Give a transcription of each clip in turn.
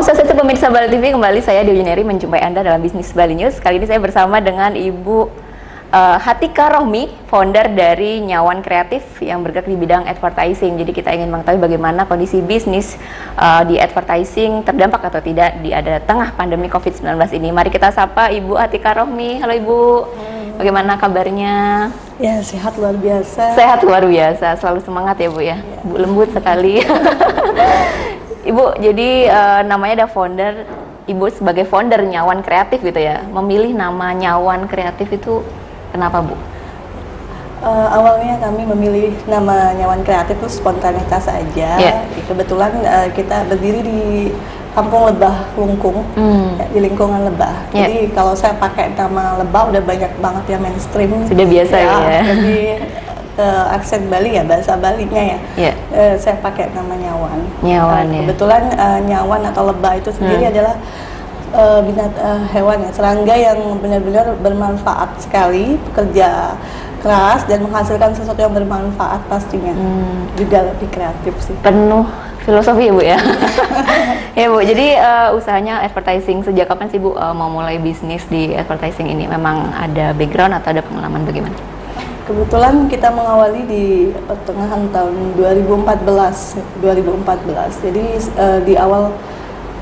Swastiastu pemirsa Bali TV, kembali saya Dewi Juneri menjumpai Anda dalam Bisnis Bali News. Kali ini saya bersama dengan Ibu Hatika Rohmi, founder dari Nyawan Kreatif yang bergerak di bidang advertising. Jadi kita ingin mengetahui bagaimana kondisi bisnis di advertising terdampak atau tidak di ada tengah pandemi COVID-19 ini. Mari kita sapa Ibu Hatika Rohmi. Halo Ibu, bagaimana kabarnya? Ya, sehat luar biasa. Sehat luar biasa, selalu semangat ya Bu ya. Bu lembut sekali. Ibu, jadi namanya ada founder, Ibu sebagai founder Nyawan Kreatif gitu ya. Memilih nama Nyawan Kreatif itu kenapa Bu? Awalnya kami memilih nama Nyawan Kreatif itu spontanitas aja. Yeah. Kebetulan kita berdiri di Kampung Lebah Klungkung, ya, di lingkungan Lebah. Yeah. Jadi kalau saya pakai nama Lebah udah banyak banget yang mainstream. Sudah biasa ya. Jadi ke aksen Bali ya, bahasa Balinya ya. Yeah. Saya pakai nama Nyawan. Nyawan ya. Kebetulan Nyawan atau Lebah itu sendiri adalah hewan ya, serangga yang benar-benar bermanfaat sekali, bekerja keras dan menghasilkan sesuatu yang bermanfaat pastinya. Juga lebih kreatif sih. Penuh filosofi ya Bu ya. Ya Bu, jadi usahanya advertising sejak kapan sih Bu mau mulai bisnis di advertising ini? Memang ada background atau ada pengalaman bagaimana? Kebetulan kita mengawali di pertengahan tahun 2014. Jadi di awal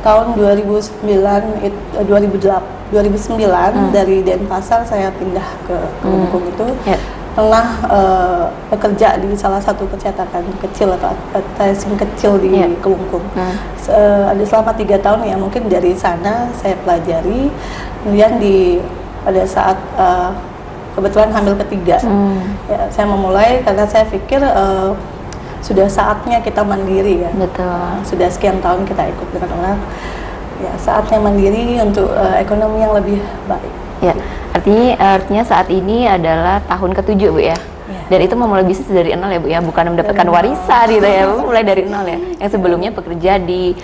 tahun 2009 dari Denpasar saya pindah ke Klungkung itu. Yeah. Pernah bekerja di salah satu percetakan kecil atau advertising kecil di Klungkung. Ada selama 3 tahun ya, mungkin dari sana saya pelajari. Kemudian pada saat kebetulan hamil ketiga, ya, saya memulai karena saya pikir sudah saatnya kita mandiri ya. Betul. Sudah sekian tahun kita ikut dengan orang, ya saatnya mandiri untuk ekonomi yang lebih baik. Ya, artinya saat ini adalah tahun ke-7 Bu ya. Dan itu memulai bisnis dari nol ya Bu ya, bukan mendapatkan warisan gitu ya, mulai dari nol ya. Yang sebelumnya bekerja di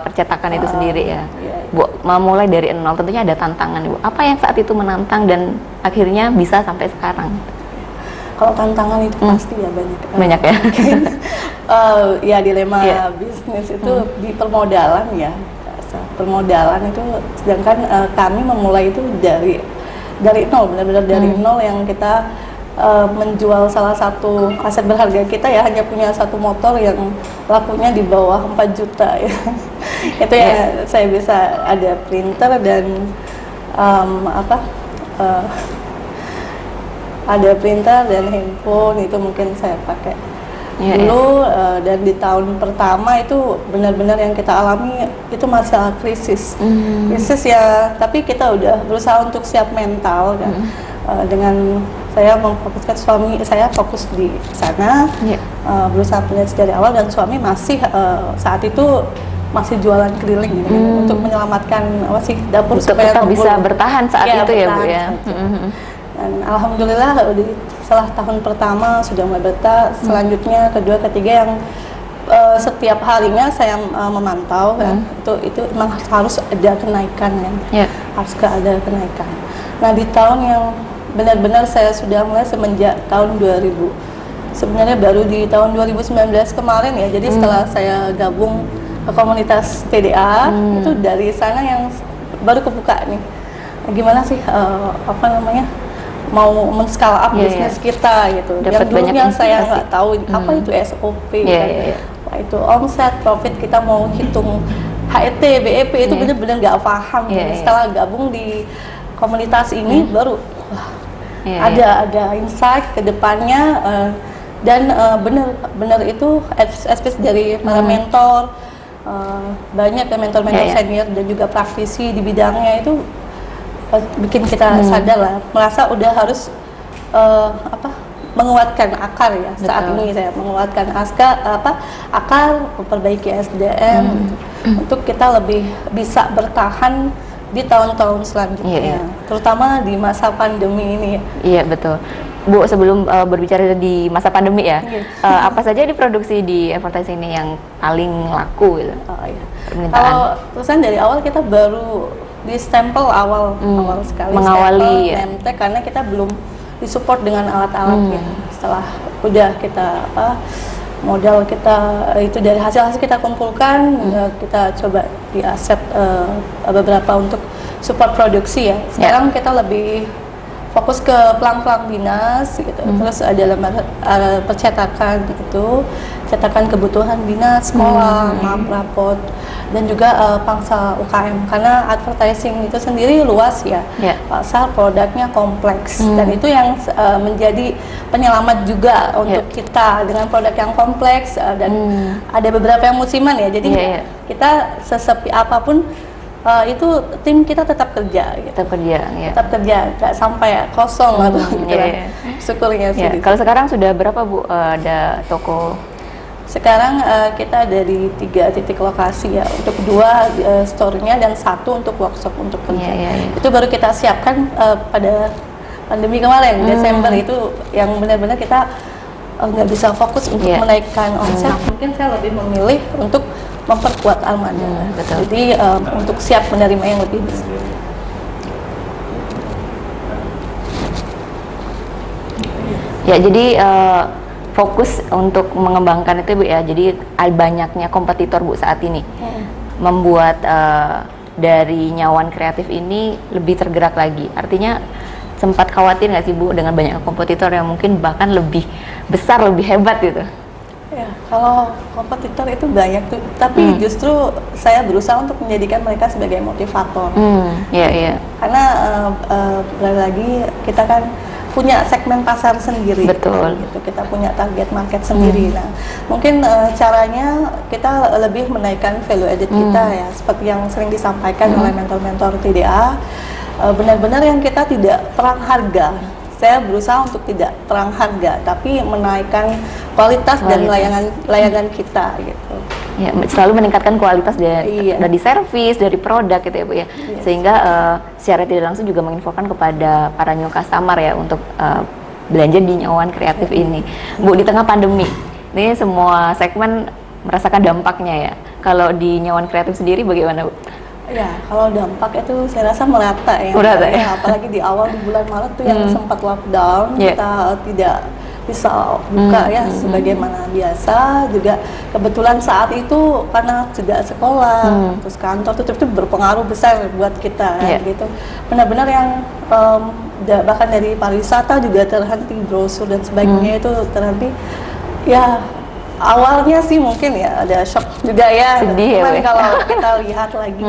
percetakan itu sendiri ya. Bu, memulai dari nol tentunya ada tantangan Bu. Apa yang saat itu menantang dan akhirnya bisa sampai sekarang? Kalau tantangan itu pasti ya banyak. Banyak ya. Ya dilema bisnis itu di permodalan ya. Permodalan itu, sedangkan kami memulai itu dari nol, benar-benar dari nol, yang kita menjual salah satu aset berharga kita ya, hanya punya satu motor yang lakunya di bawah 4 juta ya. Itu ya saya bisa ada printer dan ada printer dan handphone, itu mungkin saya pakai dulu. Dan di tahun pertama itu benar-benar yang kita alami itu masalah krisis ya, tapi kita udah berusaha untuk siap mental kan. Dengan saya memfokuskan suami saya fokus di sana, berusaha belajar dari awal, dan suami masih saat itu masih jualan keliling untuk menyelamatkan dapur untuk supaya tetap bisa bertahan saat itu ya Bu ya. Dan alhamdulillah setelah tahun pertama sudah mulai betah, selanjutnya kedua, ketiga yang setiap harinya saya memantau kan, itu memang harus ada kenaikan kan, harus ada kenaikan. Nah di tahun yang benar-benar saya sudah mulai semenjak tahun 2000, sebenarnya baru di tahun 2019 kemarin ya, jadi setelah saya gabung ke komunitas TDA, itu dari sana yang baru kebuka nih, gimana sih mau men-scale up bisnis kita gitu. Yang dulunya saya nggak tahu apa itu SOP, apa itu omset, profit, kita mau hitung HET, BEP itu benar-benar nggak paham. Setelah gabung di komunitas ini baru ada insight ke depannya, dan benar itu advice dari para mentor, banyak mentor-mentor senior dan juga praktisi di bidangnya, itu bikin kita sadar lah, merasa udah harus menguatkan akar ya. Saat ini saya menguatkan akar, memperbaiki SDM untuk kita lebih bisa bertahan di tahun-tahun selanjutnya, terutama di masa pandemi ini. Iya betul Bu, sebelum berbicara di masa pandemi ya, apa saja diproduksi di advertising ini yang paling laku gitu? Permintaan. Kalau perusahaan dari awal kita baru di stempel awal sekali, mengawali name tag, karena kita belum disupport dengan alat-alatnya. Setelah udah kita modal kita itu dari hasil kita kumpulkan, kita coba di aset beberapa untuk support produksi ya. Sekarang kita lebih fokus ke pelang-pelang dinas gitu, terus ada lembar percetakan gitu, cetakan kebutuhan dinas, sekolah, map, rapot, dan juga pangsa UKM, karena advertising itu sendiri luas ya, pasar produknya kompleks, dan itu yang menjadi penyelamat juga untuk kita dengan produk yang kompleks, dan ada beberapa yang musiman ya, jadi kita sesepi apapun itu tim kita tetap kerja gitu. Tetap kerja, nggak sampai kosong atau gitu kan. Syukurnya sih. Kalau sekarang sudah berapa Bu ada toko? Sekarang kita dari 3 titik lokasi ya, untuk 2 store-nya dan 1 untuk workshop untuk kerja. Itu baru kita siapkan pada pandemi kemarin, Desember itu yang benar-benar kita nggak bisa fokus untuk menaikkan omset. Mungkin saya lebih memilih untuk memperkuat armada. Jadi untuk siap menerima yang lebih besar. Ya, jadi fokus untuk mengembangkan itu Bu ya. Jadi banyaknya kompetitor Bu saat ini membuat dari Nyawan Kreatif ini lebih tergerak lagi. Artinya sempat khawatir nggak sih Bu dengan banyak kompetitor yang mungkin bahkan lebih besar, lebih hebat gitu? Ya, kalau kompetitor itu banyak tuh, tapi justru saya berusaha untuk menjadikan mereka sebagai motivator. Karena lagi kita kan punya segmen pasar sendiri. Betul. Gitu. Kita punya target market sendiri. Nah, mungkin caranya kita lebih menaikkan value added kita ya, seperti yang sering disampaikan oleh mentor-mentor TDA. Benar-benar yang kita tidak perang harga. Saya berusaha untuk tidak perang harga, tapi menaikkan kualitas dan layanan kita gitu. Ya, selalu meningkatkan kualitas dari servis, dari produk gitu ya Bu ya. Sehingga secara tidak langsung juga menginfokan kepada para new customer ya untuk belanja di Nyawan Kreatif ini. Bu, di tengah pandemi, ini semua segmen merasakan dampaknya ya. Kalau di Nyawan Kreatif sendiri bagaimana Bu? Ya, kalau dampak itu saya rasa merata ya. Apalagi di awal di bulan Maret tuh yang sempat lockdown, kita tidak bisa buka ya sebagaimana biasa. Juga kebetulan saat itu karena juga sekolah, terus kantor tutup itu berpengaruh besar buat kita gitu. Benar-benar yang bahkan dari pariwisata juga terhenti, brosur dan sebagainya itu terhenti. Ya, awalnya sih mungkin ya ada shock juga ya. Sedih ya. Kalau kita lihat lagi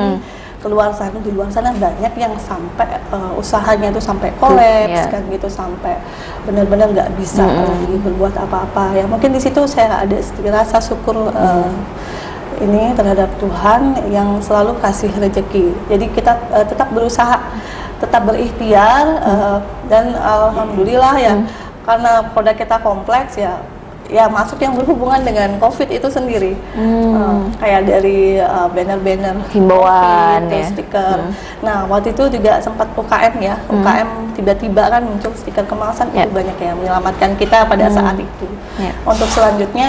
di luar sana banyak yang sampai usahanya itu sampai kolaps kan gitu, sampai benar-benar nggak bisa lagi berbuat apa-apa. Ya mungkin di situ saya ada rasa syukur ini terhadap Tuhan yang selalu kasih rezeki. Jadi kita tetap berusaha, tetap berikhtiar dan alhamdulillah ya karena produk kita kompleks ya masuk yang berhubungan dengan COVID itu sendiri, kayak dari banner-banner, himbauan, stiker. Nah waktu itu juga sempat UKM ya, UKM tiba-tiba kan muncul stiker kemasan, itu banyak yang menyelamatkan kita pada saat itu. Untuk selanjutnya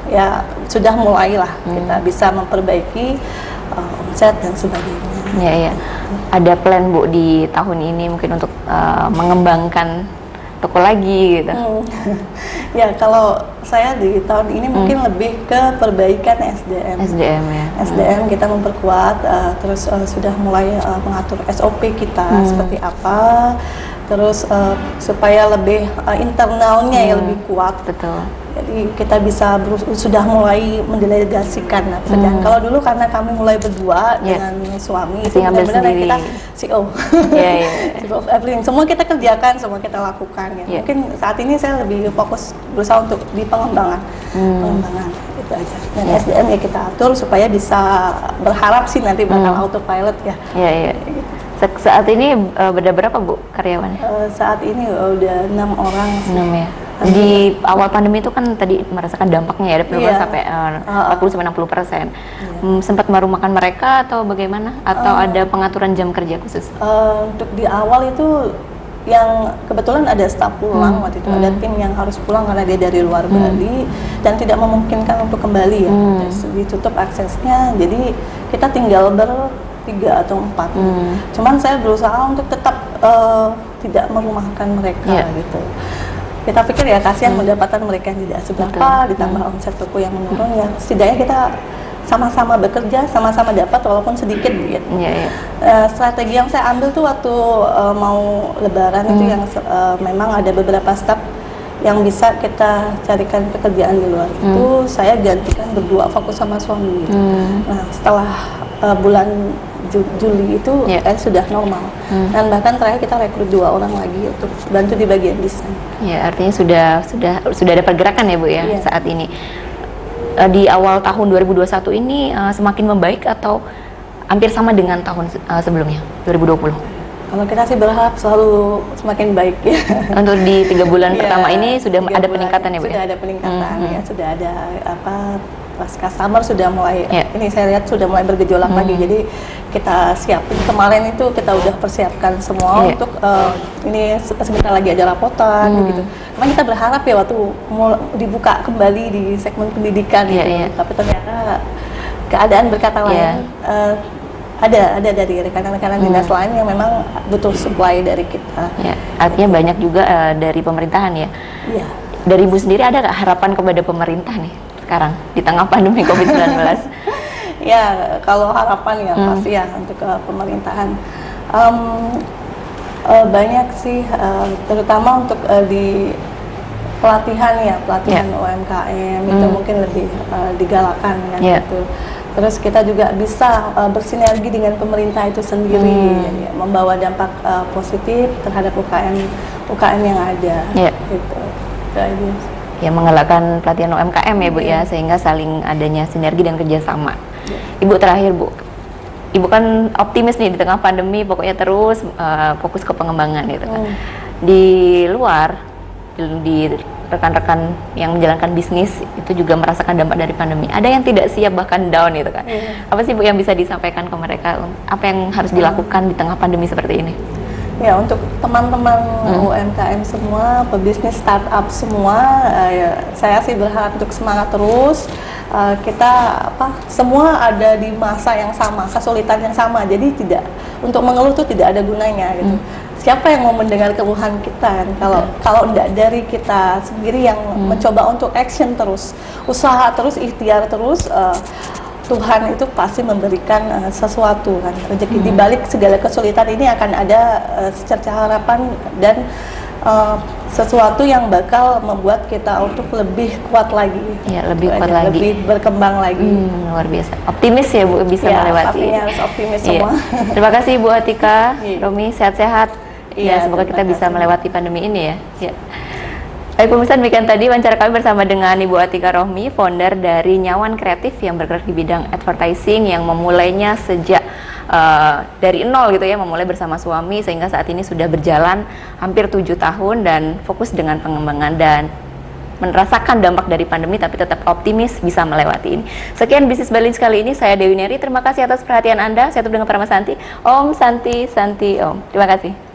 ya sudah mulailah kita bisa memperbaiki omset dan sebagainya. Ada plan Bu di tahun ini mungkin untuk mengembangkan toko lagi gitu. Ya kalau saya di tahun ini mungkin lebih ke perbaikan SDM ya. SDM kita memperkuat, terus sudah mulai mengatur SOP kita seperti apa, terus supaya lebih internalnya yang lebih kuat. Betul. Jadi kita bisa sudah mulai mendelegasikan pekerjaan. Kalau dulu karena kami mulai berdua dengan suami, itu benar-benar kita CEO, CEO of everything. Semua kita kerjakan, semua kita lakukan. Ya. Mungkin saat ini saya lebih fokus berusaha untuk di pengembangan, pengembangan itu aja. Dan SDM ya kita atur supaya bisa berharap sih nanti bakal autopilot ya. Saat ini berapa Bu karyawan? Saat ini udah 6 orang. 6 ya. Di awal pandemi itu kan tadi merasakan dampaknya ya, ada penurunan sampai 40-60%. Sempat merumahkan mereka atau bagaimana? Atau ada pengaturan jam kerja khusus? Untuk di awal itu yang kebetulan ada staf pulang waktu itu, ada tim yang harus pulang karena dia dari luar Bali dan tidak memungkinkan untuk kembali ya. Terus ditutup aksesnya, jadi kita tinggal 3 atau 4. Cuman saya berusaha untuk tetap tidak merumahkan mereka gitu. kita pikir ya kasihan pendapatan mereka yang tidak seberapa, ditambah omset toko yang menurun, ya setidaknya kita sama-sama bekerja, sama-sama dapat walaupun sedikit gitu. Strategi yang saya ambil tuh waktu mau Lebaran itu yang memang ada beberapa staf yang bisa kita carikan pekerjaan di luar. Itu saya gantikan berdua, fokus sama suami. Nah setelah bulan Juli itu sudah normal, dan bahkan terakhir kita rekrut 2 orang lagi untuk bantu di bagian desain. Ya, artinya sudah ada pergerakan ya Bu ya saat ini. Di awal tahun 2021 ini semakin membaik atau hampir sama dengan tahun sebelumnya 2020? Kalau kita sih berharap selalu semakin baik ya. Untuk di 3 bulan pertama ini sudah ada peningkatan ya Bu? Sudah ada peningkatan ya, sudah ada pas customer sudah mulai, ini saya lihat sudah mulai bergejolak lagi, jadi kita siapin kemarin itu kita udah persiapkan semua untuk ini sebentar lagi ada rapotan gitu. Memang kita berharap ya waktu dibuka kembali di segmen pendidikan gitu, tapi ternyata keadaan berkata lain. Ada dari rekan-rekan dinas lain yang memang butuh supply dari kita. Artinya banyak juga dari pemerintahan ya. Dari Ibu sendiri ada nggak harapan kepada pemerintah nih sekarang di tengah pandemi COVID-19? Ya, kalau harapan ya pasti ya untuk pemerintahan banyak sih, terutama untuk di pelatihan UMKM itu mungkin lebih digalakkan kan gitu. Terus kita juga bisa bersinergi dengan pemerintah itu sendiri, membawa dampak positif terhadap UKM yang ada. Gitu. Ya, menggalakkan pelatihan UMKM ya Bu ya, sehingga saling adanya sinergi dan kerjasama. Ibu terakhir Bu, Ibu kan optimis nih di tengah pandemi, pokoknya terus fokus ke pengembangan gitu kan. Di luar, di rekan-rekan yang menjalankan bisnis itu juga merasakan dampak dari pandemi. Ada yang tidak siap bahkan down gitu kan. Apa sih Bu yang bisa disampaikan ke mereka? Apa yang harus dilakukan di tengah pandemi seperti ini? Ya, untuk teman-teman UMKM semua, pebisnis startup semua, saya sih berharap untuk semangat terus. Kita semua ada di masa yang sama, kesulitan yang sama. Jadi untuk mengeluh itu tidak ada gunanya gitu. Siapa yang mau mendengar keluhan kita? Kalau tidak dari kita sendiri yang mencoba untuk action terus, usaha terus, ikhtiar terus, Tuhan itu pasti memberikan sesuatu kan, rezeki. Di balik segala kesulitan ini akan ada secerca harapan dan sesuatu yang bakal membuat kita untuk lebih kuat lagi. Ya, lebih kuat lagi, lebih berkembang lagi. Luar biasa. Optimis ya Bu, bisa melewati. Pastinya harus optimis semua. Terima kasih Bu Atika, Romi, sehat-sehat. Semoga kita bisa melewati pandemi ini ya. Baik pemirsa, demikian tadi wawancara kami bersama dengan Ibu Atika Rohmi, founder dari Nyawan Kreatif yang bergerak di bidang advertising, yang memulainya sejak dari nol gitu ya, memulai bersama suami sehingga saat ini sudah berjalan hampir 7 tahun dan fokus dengan pengembangan dan merasakan dampak dari pandemi tapi tetap optimis bisa melewati ini. Sekian Bisnis Balance kali ini, saya Dewi Neri, terima kasih atas perhatian Anda. Saya tutup dengan Parama Santi. Om Santi Santi Om. Terima kasih.